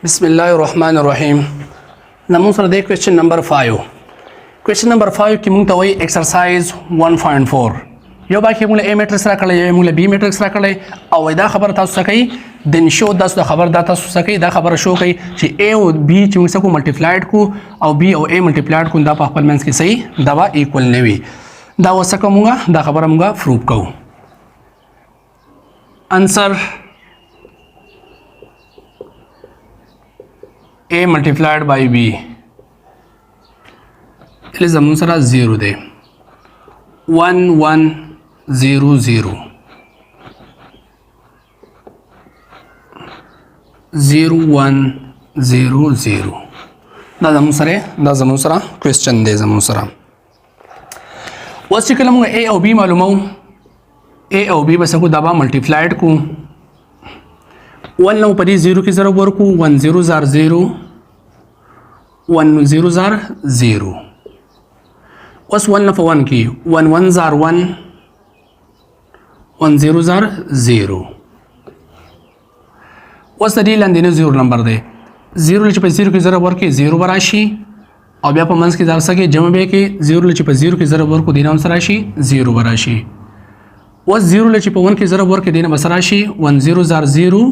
بسم الله الرحمن الرحیم. نمون سره د کوېسچن نمبر 5. کوېسچن نمبر 5 کې مونږ ته وایي ایکسرسایز 1.4. یو باقي مونږ له A میټرکس راکړی، یو مونږ له B میټرکس راکړی او دا خبره تاسو څه کوي دین شو تاسو د خبر دا تاسو څه کوي دا خبره شو کوي چې A او B چې موږ څه کو ملټیپلایډ کو او B او A ملټیپلایډ کو دا په خپل منځ کې صحیح دا به ایکوال نه وي. دا وسه کومه دا خبره مونږه پروف کوو. انسر A multiplied by B એટલે زمون سره 0 دی 1 1 0 0 0 1 0 0 دا زمون سره کوېسچن دی زمون سره. اوس چې کله موږ A او B معلومو A او B بس کو دا به ملټیپلایډ کو 1 نو په دې 0 کې ضرب ورکو 1 0 زار 0 1 0 زار 0 اوس 1 نه په 1 کې 1 1 زار 1 1 0 زار 0 اوس د دې لاندې نه 0 نمبر دی 0 چې په 0 کې ضرب ورکې 0 براشي او بیا په منځ کې ځار سکے جمع به کې 0 چې په 0 کې ضرب ورکو دینه سره راشي 0 براشي اوس 0 چې په 1 کې ضرب ورکې دینه بس راشي 1 0 زار 0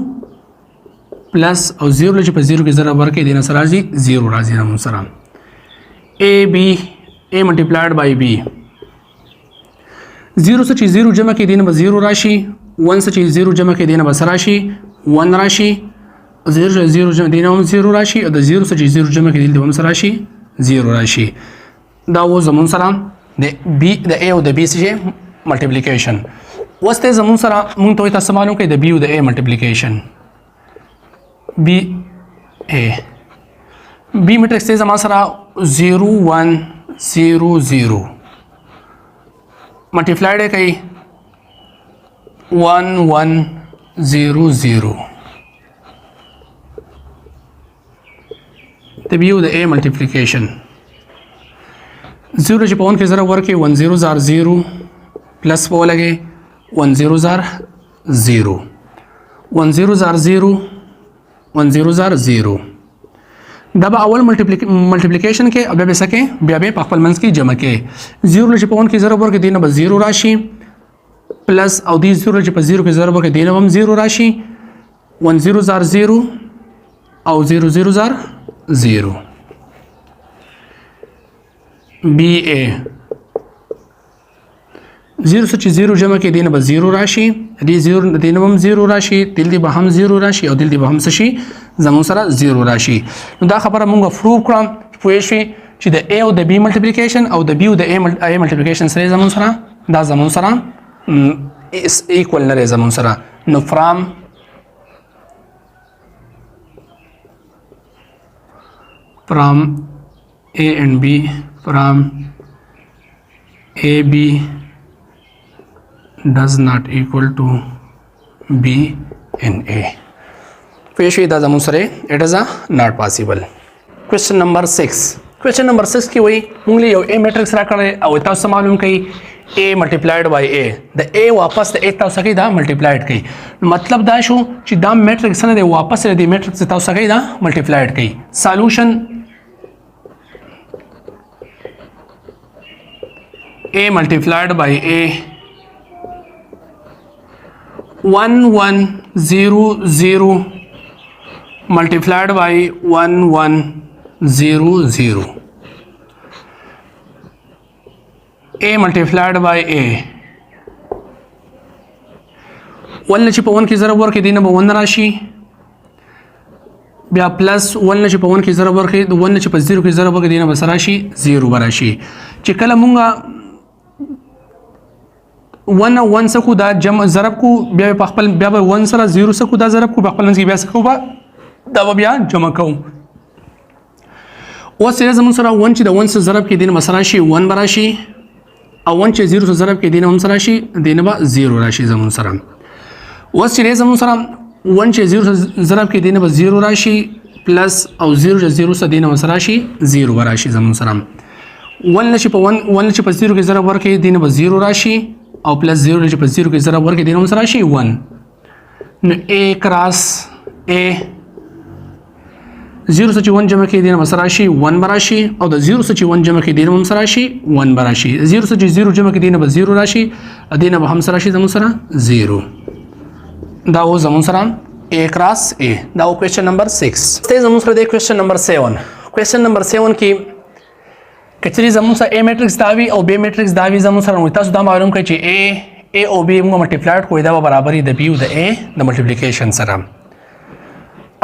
پلس او 0 چې په 0 کې ضرب ورکې دینه سره راځي 0 راځي نو سره A multiplied by B 0 چې 0 جمع کې دینه به 0 راشي 1 چې 0 جمع کې دینه بس راشي 1 راشي 0 جمع دینه هم 0 راشي او د 0 چې 0 جمع کې دینه هم سره راشي 0 راشي. دا و زمون سره د B د A او د B سره ملټیپلیکیشن. وسته زمون سره مونږ ته تاسو معلوم کړئ د B او د A ملټیپلیکیشن B میټرکس ته زما سره 0 1 0 0 ملټیپلایډ کوي 1 1 0 0 د B او د A ملټیپلیکیشن 0 چې په 1 کې ضرب ورکړي 1 0 زار 0 پلس په لګي 1 0 زار 0 1 0 زار 0 1 0 زار 0 دا به اول ملټیپلیکیشن کې بیا به سکے بیا به په خپل منځ کې جمع کې 0 چې په 1 کې ضرب ورکړي دینه به 0 راشي پلس او دی 0 چې په 0 کې ضرب ورکړي دینه هم 0 راشي 1 0 زار 0 او 0 0 زار 0 BA 0 چې 0 جمع کې دینه به 0 راشي دی 0 دینه هم 0 راشي دل دی به هم 0 راشي او دل دی به هم څه شي زمون سره 0 راشي. نو دا خبره مونږ پروف کړم پوه شئ چې د A او د B ملټیپلیکیشن او د B او د A ملټیپلیکیشن سره زمون سره دا زمون سره ایکوال نه زمون سره. نو فرام A and B from AB does not equal to B and A. Question دا زمون سره it is not possible. Question number 6. Question number 6 کې وایي موږ یو A میټرکس راکړی او تاسو معلوم کړئ A multiplied by A د A واپس د A تاسو کې دا ملټیپلایډ کړئ. مطلب دا شو چې دا میټرکس نه دی واپس د میټرکس تاسو کې دا ملټیپلایډ کړئ. سولوشن A multiplied by A 1 1 0 0 multiplied by 1 1 0 0 A multiplied by A 1 چې په 1 کې ضرب ورکړي دینه به 1 راشي بیا پلس 1 چې په 1 کې ضرب ورکړي د 1 چې په 0 کې ضرب ورکړي دینه به راشي 0 براشي. چې کله مونږه 1 او 1 سکو دا جمع ضرب کو بیا په خپل بیا به 1 سره 0 سکو دا ضرب کو په خپل منځ کې بیا سکو دا بیا جمع کوم. اوس یې زمون سره 1 چې د 1 سره ضرب کې دینه مسره شي 1 براشي او 1 چې 0 سره ضرب کې دینه هم سره شي دینه به 0 راشي زمون سره. اوس چې زمون سره 1 چې 0 سره ضرب کې دینه به 0 راشي پلس او 0 چې 0 سره دینه مسره شي 0 براشي زمون سره. 1 چې په 0 کې ضرب ورکړي دینه به 0 راشي او پلس 0 چې په 0 کې ضرب ورکړي دینه سره شي 1 نو A کراس A 0 سره چې 1 جمع کې دینه سره شي 1 براشي او د 0 سره چې 1 جمع کې دینه سره شي 1 براشي 0 سره چې 0 جمع کې دینه به 0 راشي دینه به هم سره شي زمون سره 0 دا و زمون سره A cross A دا و question number 6 ته زمون سره د question number 7 question number 7 کې کچري زمون سره A matrix داوي او B matrix داوي زمون سره تاسو دا معلوم کړئ چې A او B موږ ملټیپلایډ کوی دا برابرې د B او د A د ملټیپلیکیشن سره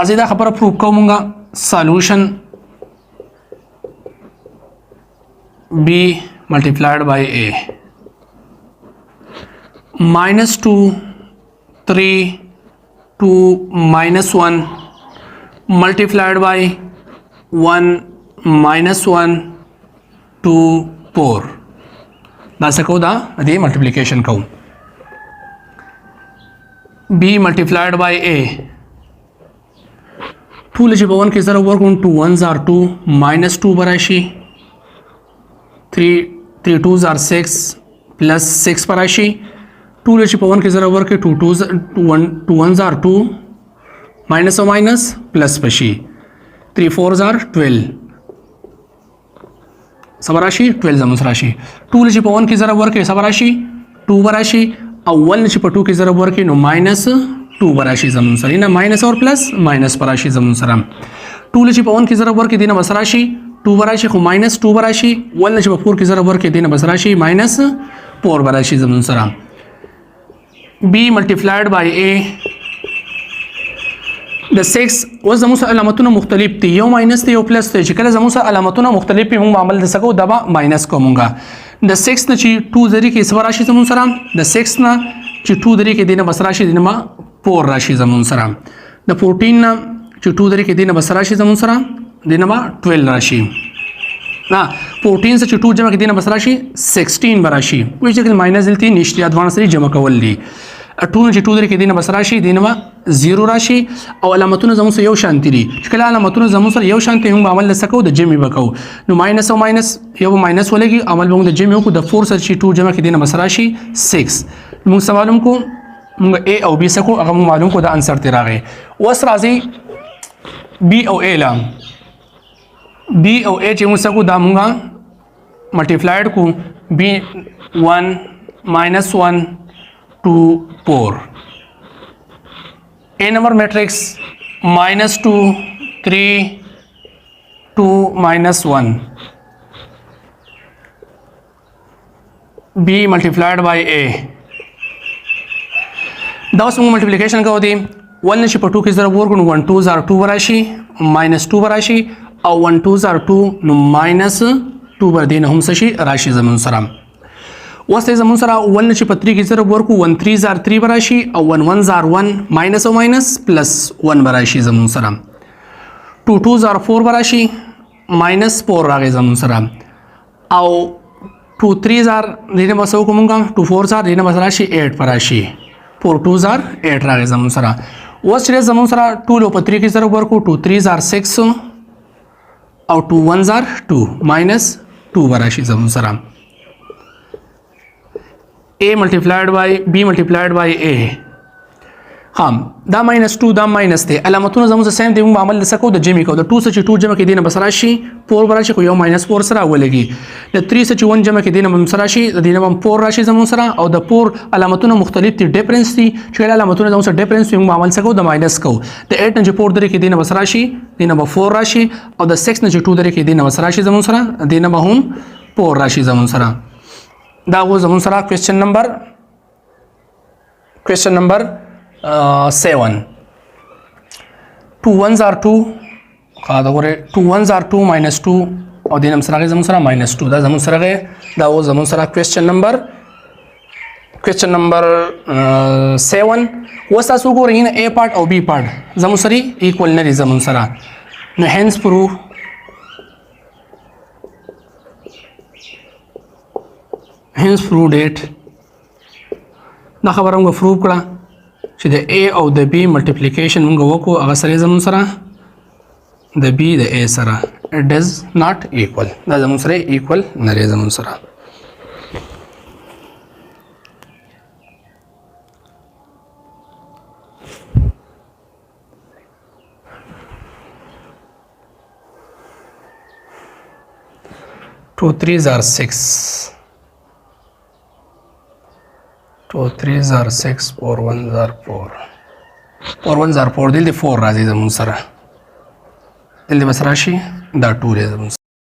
ازیدا خبره پروف کومه solution B multiplied by A minus 2 3 2 minus 1 multiplied by 1 minus 1 2 4 دا سکو دا دی multiplication کو B multiplied by A 2 لچی په 1 کې سره ورکون 2 1s are 2 minus 2 براشي 3 2s are 6 plus 6 براشي 2 لچی په 1 کې سره ورکې 2 1s are 2 minus او minus plus پشي 3 4s are 12 سبراشي 12 زموږ راشي 2 لچی په 1 کې سره ورکې سبراشي 2 براشي او 1 لچی په 2 کې سره ورکې نو minus 2 براشي زمون سره نه ماینس اور پلس ماینس براشي زمون سره 2 لچی په 1 کې ضرب ورکې دینه بسراشي 2 براشي خو ماینس 2 براشي 1 لچی په 4 کې ضرب ورکې دینه بسراشي ماینس 4 براشي زمون سره B multiplied by A د 6 و زمون سره علامتونه مختلف دي یو ماینس دی یو پلس دی چې کله زمون سره علامتونه مختلف په موږ عمل د سکو دبا ماینس کومګه د 6 نه چې 2 ذری کې سبراشي زمون سره د 6 نه چې 2 ذری کې دینه بسراشي دینه ما 4 راشي زمون سره د 14 نه چې 2 ذری کې دینه بسراشي زمون سره دینه ما 12 راشي نا 14 سے 2 جمع کې دینه بسراشي 16 براشي وایي چې ماینس دلته نشته ادوانس لري جمع کول دي 2 چې 2 ذری کې دینه بسراشي دینه ما 0 راشي او علامتونه زمون سره یو شانتي دي چې کله علامتونه زمون سره یو شانتي هم عمل لسکو د جمع وکاو نو ماینس او ماینس یو ماینس ولګي عمل به د جمع کو د 4 سره 2 جمع کې دینه بسراشي 6 موږ سوالم کو موږ A او B سکو هغه معلوم کو د انسر تی راغی اوس راځي B او A لا B او A چې موږ سکو دا موږ ملټیپلایډ کو B1 -1 2 4 A number matrix -2 3 2 -1 B multiplied by A دا اوس موږ ملټیپلیکیشن کوو دی 1 نشي په 2 کې ضرب ورکړو 1 2s are 2 راشي -2 راشي او 1 2s are 2 نو -2 بر دین هم شي راشي زمون سره اوس زمون سره 1 نشي په 3 کې ضرب ورکړو 1 3s are 3 راشي او 1 1s are 1 ماینس او ماینس پلس 1 راشي زمون سره 2 2s are 4 راشي -4 راغی زمون سره او 2 3s are دینه مسو کومګه 2 4s are دینه مسراشي 8 راشي 4 2s are 8 راغی زمون سره اوس چې زمون سره 2 لو په 3 کې ضرب ورکړو 2 3s are 6 او 2 1s are 2 -2 براشي زمون سره A multiplied by B multiplied by A هم دا -2 دا ماینس دی علامتونه زموږ سره سیم دی موږ عمل لسکو د جمع کو د 2 سره 2 جمع کې دینه بس راشي 4 براشي خو یو -4 سره ولګي د 3 سره 1 جمع کې دینه بس راشي د دینه 4 راشي زموږ سره او د 4 علامتونه مختلف دي ډیفرنس دي چې علامتونه زموږ سره ډیفرنس موږ عمل سکو د ماینس کو د 8 نه 4 درې کې دینه بس راشي دینه 4 راشي او د 6 نه 2 درې کې دینه بس راشي زموږ سره دینه به هم 4 راشي زموږ سره دا و زمون سره question number 7 2 1s are 2 خاطر غره 2 1s are 2 -2 او دینم سره زمون سره -2 دا زمون سره دا و زمون سره question number 7 وساسو ګورئ نه A part او B part زمون سره equal نه دي زمون سره نو hence proof proved it دا خبره موږ پروف کړه چې د A او د B ملټیپلیکیشن موږ وکړو هغه سره زمون سره د B د A سره it does not equal دا زمون سره equal نه لري زمون سره 2 3s are 6 2 3s are 6 4 1s are 4 4 1s are 4 دلته 4 راځي زمون سره دلته بس راشي دا 2 دی زمون